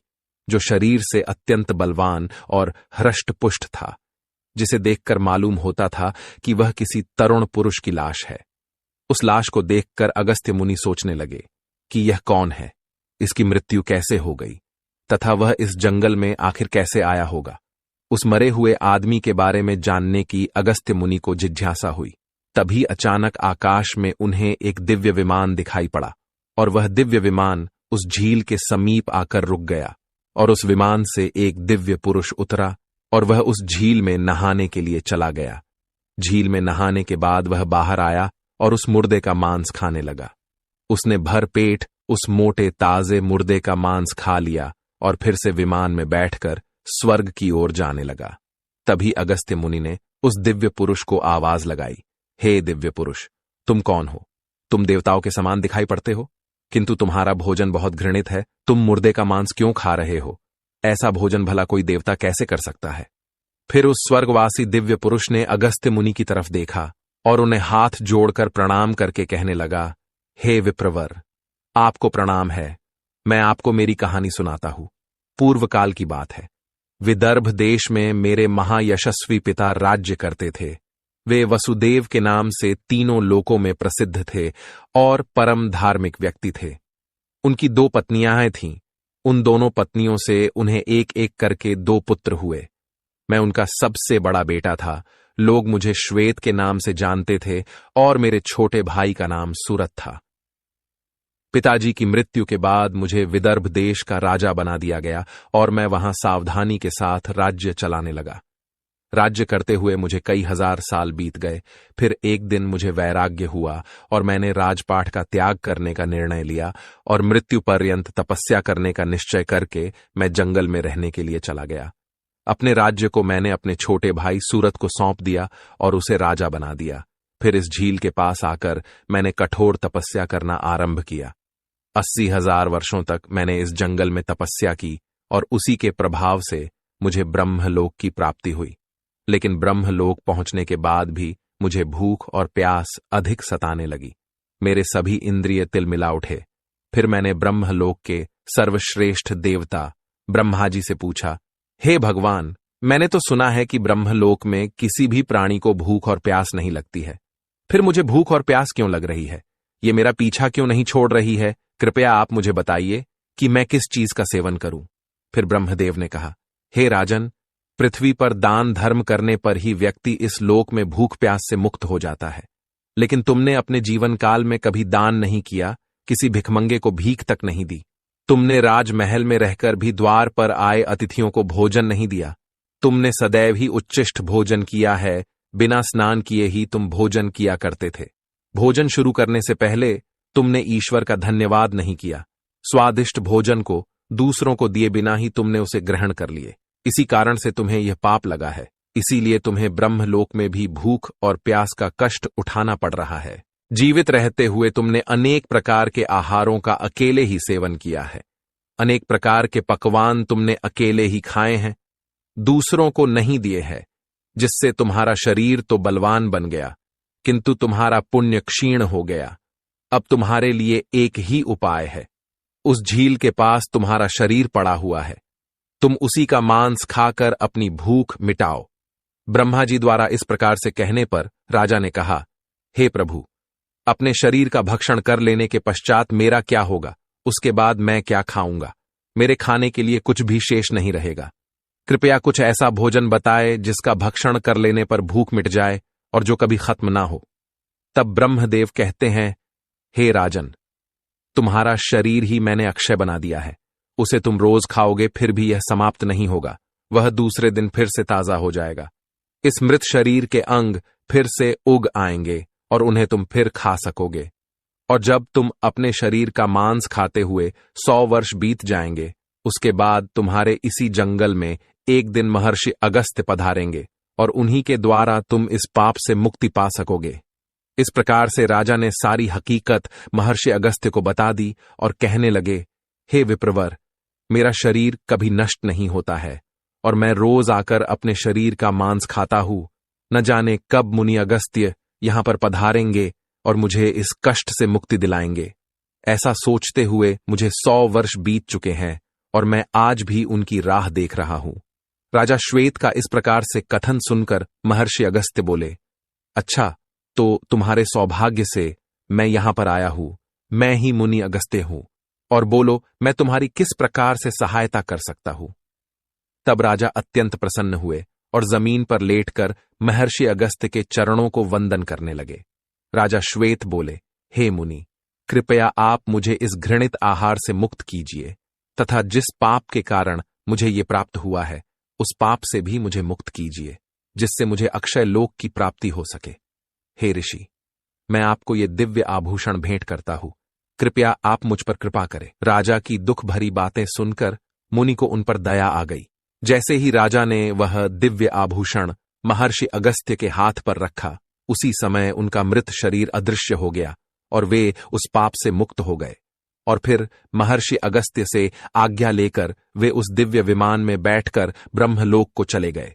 जो शरीर से अत्यंत बलवान और हृष्टपुष्ट था, जिसे देखकर मालूम होता था कि वह किसी तरुण पुरुष की लाश है। उस लाश को देखकर अगस्त्य मुनि सोचने लगे कि यह कौन है, इसकी मृत्यु कैसे हो गई तथा वह इस जंगल में आखिर कैसे आया होगा। उस मरे हुए आदमी के बारे में जानने की अगस्त्य मुनि को जिज्ञासा हुई। तभी अचानक आकाश में उन्हें एक दिव्य विमान दिखाई पड़ा और वह दिव्य विमान उस झील के समीप आकर रुक गया और उस विमान से एक दिव्य पुरुष उतरा और वह उस झील में नहाने के लिए चला गया। झील में नहाने के बाद वह बाहर आया और उस मुर्दे का मांस खाने लगा। उसने भर पेट उस मोटे ताजे मुर्दे का मांस खा लिया और फिर से विमान में बैठकर स्वर्ग की ओर जाने लगा। तभी अगस्त्य मुनि ने उस दिव्य पुरुष को आवाज लगाई, हे दिव्य पुरुष, तुम कौन हो? तुम देवताओं के समान दिखाई पड़ते हो, किंतु तुम्हारा भोजन बहुत घृणित है। तुम मुर्दे का मांस क्यों खा रहे हो? ऐसा भोजन भला कोई देवता कैसे कर सकता है? फिर उस स्वर्गवासी दिव्य पुरुष ने अगस्त्य मुनि की तरफ देखा और उन्हें हाथ जोड़कर प्रणाम करके कहने लगा, हे विप्रवर, आपको प्रणाम है। मैं आपको मेरी कहानी सुनाता हूं। पूर्व काल की बात है। विदर्भ देश में मेरे महायशस्वी पिता राज्य करते थे। वे वसुदेव के नाम से तीनों लोकों में प्रसिद्ध थे और परम धार्मिक व्यक्ति थे। उनकी 2 पत्नियां थीं। उन दोनों पत्नियों से उन्हें एक एक करके 2 पुत्र हुए। मैं उनका सबसे बड़ा बेटा था। लोग मुझे श्वेत के नाम से जानते थे और मेरे छोटे भाई का नाम सूरत था। पिताजी की मृत्यु के बाद मुझे विदर्भ देश का राजा बना दिया गया और मैं वहां सावधानी के साथ राज्य चलाने लगा। राज्य करते हुए मुझे कई हजार साल बीत गए। फिर एक दिन मुझे वैराग्य हुआ और मैंने राजपाट का त्याग करने का निर्णय लिया और मृत्यु पर्यंत तपस्या करने का निश्चय करके मैं जंगल में रहने के लिए चला गया। अपने राज्य को मैंने अपने छोटे भाई सूरत को सौंप दिया और उसे राजा बना दिया। फिर इस झील के पास आकर मैंने कठोर तपस्या करना आरंभ किया। 80,000 वर्षों तक मैंने इस जंगल में तपस्या की और उसी के प्रभाव से मुझे ब्रह्मलोक की प्राप्ति हुई। लेकिन ब्रह्मलोक पहुंचने के बाद भी मुझे भूख और प्यास अधिक सताने लगी। मेरे सभी इंद्रिय तिलमिला उठे। फिर मैंने ब्रह्मलोक के सर्वश्रेष्ठ देवता ब्रह्मा जी से पूछा, हे भगवान, मैंने तो सुना है कि ब्रह्मलोक में किसी भी प्राणी को भूख और प्यास नहीं लगती है। फिर मुझे भूख और प्यास क्यों लग रही है? ये मेरा पीछा क्यों नहीं छोड़ रही है? कृपया आप मुझे बताइए कि मैं किस चीज का सेवन करूं। फिर ब्रह्मदेव ने कहा, हे राजन, पृथ्वी पर दान धर्म करने पर ही व्यक्ति इस लोक में भूख प्यास से मुक्त हो जाता है। लेकिन तुमने अपने जीवन काल में कभी दान नहीं किया, किसी भिखमंगे को भीख तक नहीं दी। तुमने राजमहल में रहकर भी द्वार पर आए अतिथियों को भोजन नहीं दिया। तुमने सदैव ही उच्चिष्ट भोजन किया है, बिना स्नान किए ही तुम भोजन किया करते थे। भोजन शुरू करने से पहले तुमने ईश्वर का धन्यवाद नहीं किया। स्वादिष्ट भोजन को दूसरों को दिए बिना ही तुमने उसे ग्रहण कर लिए। इसी कारण से तुम्हें यह पाप लगा है। इसीलिए तुम्हें ब्रह्मलोक में भी भूख और प्यास का कष्ट उठाना पड़ रहा है। जीवित रहते हुए तुमने अनेक प्रकार के आहारों का अकेले ही सेवन किया है। अनेक प्रकार के पकवान तुमने अकेले ही खाए हैं, दूसरों को नहीं दिए हैं, जिससे तुम्हारा शरीर तो बलवान बन गया, किंतु तुम्हारा पुण्य क्षीण हो गया। अब तुम्हारे लिए एक ही उपाय है। उस झील के पास तुम्हारा शरीर पड़ा हुआ है, तुम उसी का मांस खाकर अपनी भूख मिटाओ। ब्रह्मा जी द्वारा इस प्रकार से कहने पर राजा ने कहा, हे प्रभु, अपने शरीर का भक्षण कर लेने के पश्चात मेरा क्या होगा? उसके बाद मैं क्या खाऊंगा? मेरे खाने के लिए कुछ भी शेष नहीं रहेगा। कृपया कुछ ऐसा भोजन बताए जिसका भक्षण कर लेने पर भूख मिट जाए और जो कभी खत्म ना हो। तब ब्रह्मदेव कहते हैं, हे राजन, तुम्हारा शरीर ही मैंने अक्षय बना दिया है। उसे तुम रोज खाओगे, फिर भी यह समाप्त नहीं होगा। वह दूसरे दिन फिर से ताजा हो जाएगा। इस मृत शरीर के अंग फिर से उग आएंगे और उन्हें तुम फिर खा सकोगे। और जब तुम अपने शरीर का मांस खाते हुए 100 वर्ष बीत जाएंगे, उसके बाद तुम्हारे इसी जंगल में एक दिन महर्षि अगस्त्य पधारेंगे और उन्हीं के द्वारा तुम इस पाप से मुक्ति पा सकोगे। इस प्रकार से राजा ने सारी हकीकत महर्षि अगस्त्य को बता दी और कहने लगे, हे विप्रवर, मेरा शरीर कभी नष्ट नहीं होता है और मैं रोज आकर अपने शरीर का मांस खाता हूं। न जाने कब मुनि अगस्त्य यहां पर पधारेंगे और मुझे इस कष्ट से मुक्ति दिलाएंगे। ऐसा सोचते हुए मुझे 100 वर्ष बीत चुके हैं और मैं आज भी उनकी राह देख रहा हूं। राजा श्वेत का इस प्रकार से कथन सुनकर महर्षि अगस्त्य बोले, अच्छा, तो तुम्हारे सौभाग्य से मैं यहां पर आया हूं। मैं ही मुनि अगस्त्य हूं, और बोलो, मैं तुम्हारी किस प्रकार से सहायता कर सकता हूं? तब राजा अत्यंत प्रसन्न हुए और जमीन पर लेटकर महर्षि अगस्त्य के चरणों को वंदन करने लगे। राजा श्वेत बोले, हे मुनि, कृपया आप मुझे इस घृणित आहार से मुक्त कीजिए तथा जिस पाप के कारण मुझे ये प्राप्त हुआ है, उस पाप से भी मुझे मुक्त कीजिए, जिससे मुझे अक्षय लोक की प्राप्ति हो सके। हे ऋषि, मैं आपको ये दिव्य आभूषण भेंट करता हूं। कृपया आप मुझ पर कृपा करें। राजा की दुख भरी बातें सुनकर मुनि को उन पर दया आ गई। जैसे ही राजा ने वह दिव्य आभूषण महर्षि अगस्त्य के हाथ पर रखा, उसी समय उनका मृत शरीर अदृश्य हो गया और वे उस पाप से मुक्त हो गए। और फिर महर्षि अगस्त्य से आज्ञा लेकर वे उस दिव्य विमान में बैठकर ब्रह्मलोक को चले गए।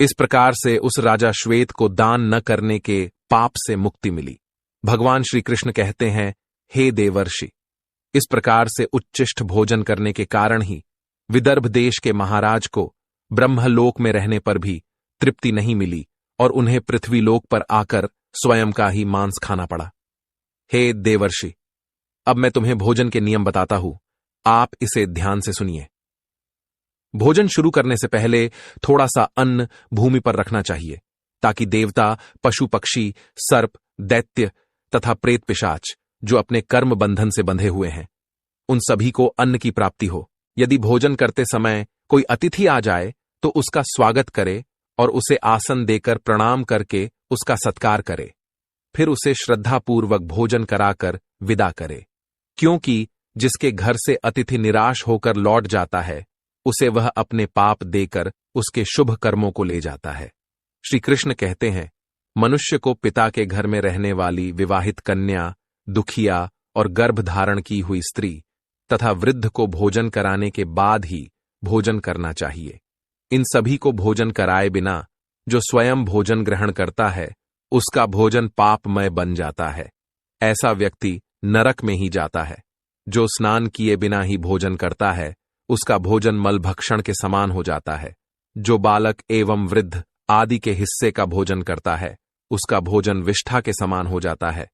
इस प्रकार से उस राजा श्वेत को दान न करने के पाप से मुक्ति मिली। भगवान श्री कृष्ण कहते हैं, हे देवर्षि, इस प्रकार से उच्चिष्ट भोजन करने के कारण ही विदर्भ देश के महाराज को ब्रह्मलोक में रहने पर भी तृप्ति नहीं मिली और उन्हें पृथ्वीलोक पर आकर स्वयं का ही मांस खाना पड़ा। हे देवर्षि, अब मैं तुम्हें भोजन के नियम बताता हूं, आप इसे ध्यान से सुनिए। भोजन शुरू करने से पहले थोड़ा सा अन्न भूमि पर रखना चाहिए, ताकि देवता, पशु पक्षी, सर्प, दैत्य तथा प्रेत पिशाच जो अपने कर्म बंधन से बंधे हुए हैं, उन सभी को अन्न की प्राप्ति हो। यदि भोजन करते समय कोई अतिथि आ जाए तो उसका स्वागत करे और उसे आसन देकर प्रणाम करके उसका सत्कार करे। फिर उसे श्रद्धापूर्वक भोजन कराकर विदा करे, क्योंकि जिसके घर से अतिथि निराश होकर लौट जाता है, उसे वह अपने पाप देकर उसके शुभ कर्मों को ले जाता है। श्री कृष्ण कहते हैं, मनुष्य को पिता के घर में रहने वाली विवाहित कन्या, दुखिया और गर्भ धारण की हुई स्त्री तथा वृद्ध को भोजन कराने के बाद ही भोजन करना चाहिए। इन सभी को भोजन कराए बिना जो स्वयं भोजन ग्रहण करता है उसका भोजन पापमय बन जाता है। ऐसा व्यक्ति नरक में ही जाता है। जो स्नान किए बिना ही भोजन करता है उसका भोजन मलभक्षण के समान हो जाता है। जो बालक एवं वृद्ध आदि के हिस्से का भोजन करता है उसका भोजन विष्ठा के समान हो जाता है।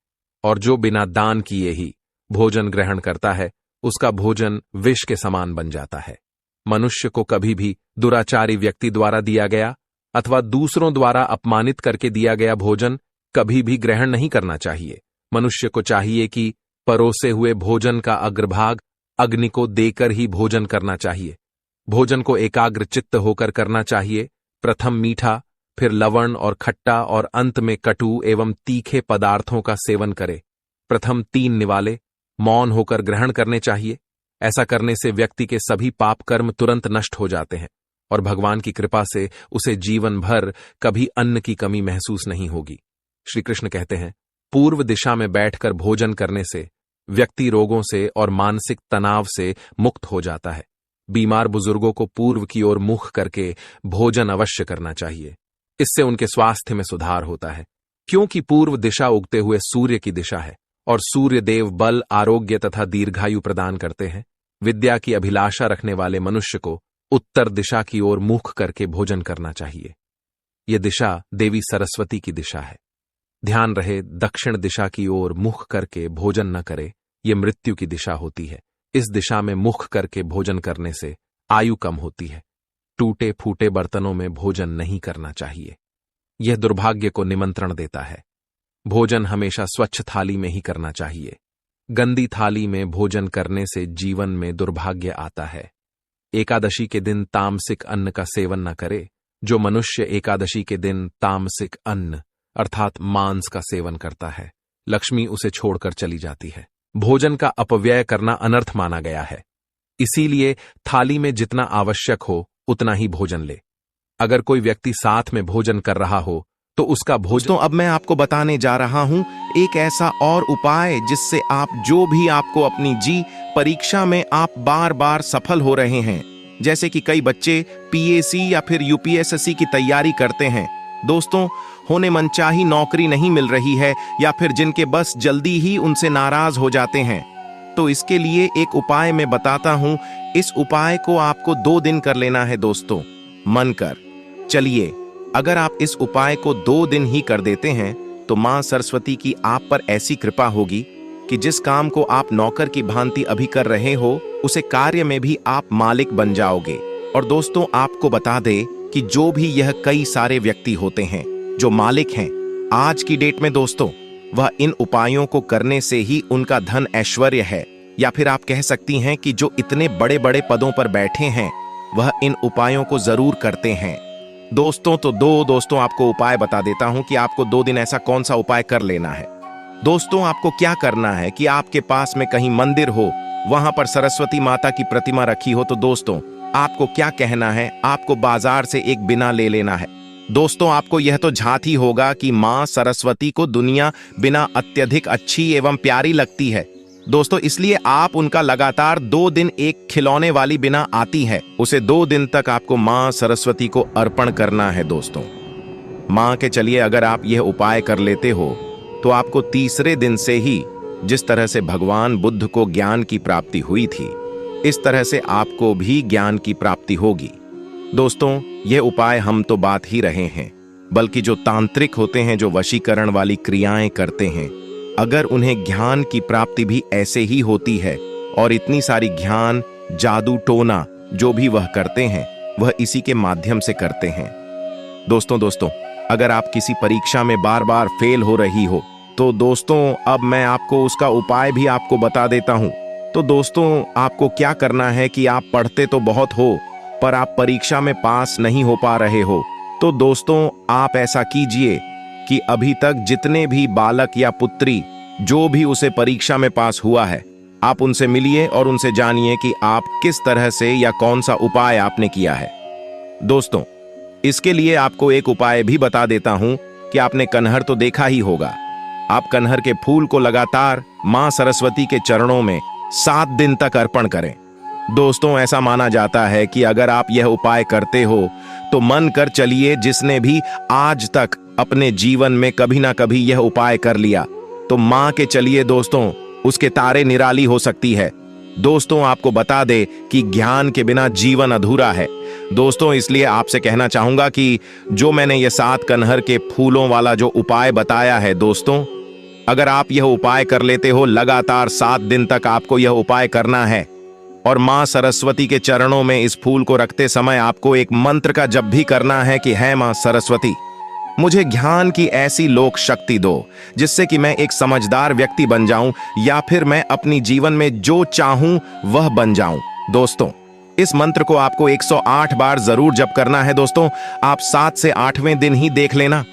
और जो बिना दान किए ही भोजन ग्रहण करता है उसका भोजन विष के समान बन जाता है। मनुष्य को कभी भी दुराचारी व्यक्ति द्वारा दिया गया अथवा दूसरों द्वारा अपमानित करके दिया गया भोजन कभी भी ग्रहण नहीं करना चाहिए। मनुष्य को चाहिए कि परोसे हुए भोजन का अग्रभाग अग्नि को देकर ही भोजन करना चाहिए। भोजन को एकाग्र चित्त होकर करना चाहिए। प्रथम मीठा, फिर लवण और खट्टा और अंत में कटु एवं तीखे पदार्थों का सेवन करे। प्रथम 3 निवाले मौन होकर ग्रहण करने चाहिए। ऐसा करने से व्यक्ति के सभी पाप कर्म तुरंत नष्ट हो जाते हैं और भगवान की कृपा से उसे जीवन भर कभी अन्न की कमी महसूस नहीं होगी। श्री कृष्ण कहते हैं, पूर्व दिशा में बैठकर भोजन करने से व्यक्ति रोगों से और मानसिक तनाव से मुक्त हो जाता है। बीमार बुजुर्गों को पूर्व की ओर मुख करके भोजन अवश्य करना चाहिए। इससे उनके स्वास्थ्य में सुधार होता है, क्योंकि पूर्व दिशा उगते हुए सूर्य की दिशा है और सूर्य देव बल, आरोग्य तथा दीर्घायु प्रदान करते हैं। विद्या की अभिलाषा रखने वाले मनुष्य को उत्तर दिशा की ओर मुख करके भोजन करना चाहिए। यह दिशा देवी सरस्वती की दिशा है। ध्यान रहे, दक्षिण दिशा की ओर मुख करके भोजन न करे, यह मृत्यु की दिशा होती है। इस दिशा में मुख करके भोजन करने से आयु कम होती है। टूटे फूटे बर्तनों में भोजन नहीं करना चाहिए, यह दुर्भाग्य को निमंत्रण देता है। भोजन हमेशा स्वच्छ थाली में ही करना चाहिए। गंदी थाली में भोजन करने से जीवन में दुर्भाग्य आता है। एकादशी के दिन तामसिक अन्न का सेवन न करे। जो मनुष्य एकादशी के दिन तामसिक अन्न अर्थात मांस का सेवन करता है, लक्ष्मी उसे छोड़कर चली जाती है। भोजन का अपव्यय करना अनर्थ माना गया है। इसीलिए थाली में जितना आवश्यक हो उतना ही भोजन ले। अगर कोई व्यक्ति साथ में भोजन कर रहा हो तो उसका भोजन। अब मैं आपको बताने जा रहा हूं एक ऐसा और उपाय जिससे आप जो भी आपको अपनी परीक्षा में आप बार बार सफल हो रहे हैं। जैसे कि कई बच्चे पीएसी या फिर यूपीएससी की तैयारी करते हैं दोस्तों, होने मनचाही नौकरी नहीं मिल रही है या फिर जिनके बस जल्दी ही उनसे नाराज हो जाते हैं। तो इसके लिए एक उपाय मैं बताता हूं। इस उपाय को आपको 2 दिन कर लेना है दोस्तों, मन कर। चलिए, अगर आप इस उपाय को 2 दिन ही कर देते हैं तो मां सरस्वती की आप पर ऐसी कृपा होगी कि जिस काम को आप नौकर की भांति अभी कर रहे हो उसे कार्य में भी आप मालिक बन जाओगे। और दोस्तों, आपको बता दे कि जो भी यह कई सारे व्यक्ति होते हैं जो मालिक हैं आज की डेट में दोस्तों, वह इन उपायों को करने से ही उनका धन ऐश्वर्य है। या फिर आप कह सकती हैं कि जो इतने बड़े बड़े पदों पर बैठे हैं वह इन उपायों को जरूर करते हैं दोस्तों। तो दोस्तों आपको उपाय बता देता हूं कि आपको 2 दिन ऐसा कौन सा उपाय कर लेना है। दोस्तों, आपको क्या करना है कि आपके पास में कहीं मंदिर हो, वहां पर सरस्वती माता की प्रतिमा रखी हो, तो दोस्तों आपको क्या कहना है, आपको बाजार से एक बिना ले लेना है। दोस्तों, आपको यह तो झांती होगा कि मां सरस्वती को दुनिया बिना अत्यधिक अच्छी एवं प्यारी लगती है दोस्तों, इसलिए आप उनका लगातार 2 दिन एक खिलौने वाली बिना आती है, उसे 2 दिन तक आपको मां सरस्वती को अर्पण करना है दोस्तों। मां के चलिए, अगर आप यह उपाय कर लेते हो तो आपको तीसरे दिन से ही जिस तरह से भगवान बुद्ध को ज्ञान की प्राप्ति हुई थी इस तरह से आपको भी ज्ञान की प्राप्ति होगी। दोस्तों, यह उपाय हम तो बात ही रहे हैं, बल्कि जो तांत्रिक होते हैं, जो वशीकरण वाली क्रियाएं करते हैं, अगर उन्हें ज्ञान की प्राप्ति भी ऐसे ही होती है और इतनी सारी ज्ञान, जादू टोना जो भी वह करते हैं वह इसी के माध्यम से करते हैं। दोस्तों, अगर आप किसी परीक्षा में बार बार फेल हो रही हो तो दोस्तों अब मैं आपको उसका उपाय भी आपको बता देता हूं। तो दोस्तों, आपको क्या करना है कि आप पढ़ते तो बहुत हो पर आप परीक्षा में पास नहीं हो पा रहे हो, तो दोस्तों आप ऐसा कीजिए कि अभी तक जितने भी बालक या पुत्री जो भी उसे परीक्षा में पास हुआ है, आप उनसे मिलिए और उनसे जानिए कि आप किस तरह से या कौन सा उपाय आपने किया है। दोस्तों, इसके लिए आपको एक उपाय भी बता देता हूं कि आपने कन्हर तो देखा ही होगा। आप कन्हर के फूल को लगातार मां सरस्वती के चरणों में 7 दिन तक अर्पण करें। दोस्तों, ऐसा माना जाता है कि अगर आप यह उपाय करते हो तो मन कर चलिए, जिसने भी आज तक अपने जीवन में कभी ना कभी यह उपाय कर लिया तो मां के चलिए दोस्तों, उसके तारे निराली हो सकती है। दोस्तों, आपको बता दे कि ज्ञान के बिना जीवन अधूरा है। दोस्तों, इसलिए आपसे कहना चाहूंगा कि जो मैंने ये 7 कनहर के फूलों वाला जो उपाय बताया है दोस्तों, अगर आप यह उपाय कर लेते हो, लगातार 7 दिन तक आपको यह उपाय करना है और मां सरस्वती के चरणों में इस फूल को रखते समय आपको एक मंत्र का जप भी करना है कि है मां सरस्वती, मुझे ज्ञान की ऐसी लोक शक्ति दो जिससे कि मैं एक समझदार व्यक्ति बन जाऊं या फिर मैं अपनी जीवन में जो चाहूं वह बन जाऊं। दोस्तों, इस मंत्र को आपको 108 बार जरूर जप करना है। दोस्तों, आप 7 से 8वें दिन ही देख लेना।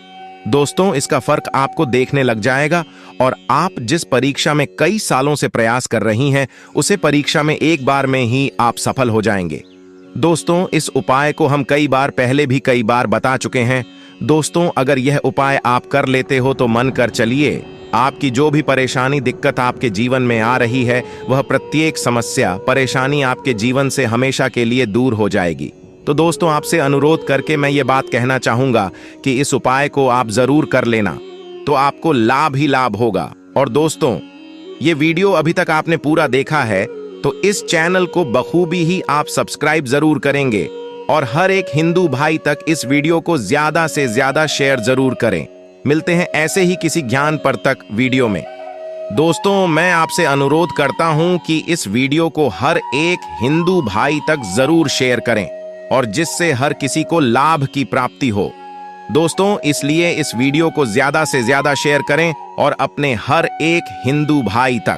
दोस्तों, इसका फर्क आपको देखने लग जाएगा और आप जिस परीक्षा में कई सालों से प्रयास कर रही हैं, उसे परीक्षा में एक बार में ही आप सफल हो जाएंगे। दोस्तों, इस उपाय को हम कई बार पहले भी कई बार बता चुके हैं। दोस्तों, अगर यह उपाय आप कर लेते हो तो मन कर चलिए, आपकी जो भी परेशानी दिक्कत आपके जीवन में आ रही है, वह प्रत्येक समस्या परेशानी आपके जीवन से हमेशा के लिए दूर हो जाएगी। तो दोस्तों, आपसे अनुरोध करके मैं ये बात कहना चाहूंगा कि इस उपाय को आप जरूर कर लेना, तो आपको लाभ ही लाभ होगा। और दोस्तों, ये वीडियो अभी तक आपने पूरा देखा है तो इस चैनल को बखूबी ही आप सब्सक्राइब जरूर करेंगे और हर एक हिंदू भाई तक इस वीडियो को ज्यादा से ज्यादा शेयर जरूर करें। मिलते हैं ऐसे ही किसी ज्ञानवर्धक वीडियो में। दोस्तों, मैं आपसे अनुरोध करता हूं कि इस वीडियो को हर एक हिंदू भाई तक जरूर शेयर करें और जिससे हर किसी को लाभ की प्राप्ति हो। दोस्तों, इसलिए इस वीडियो को ज्यादा से ज्यादा शेयर करें और अपने हर एक हिंदू भाई तक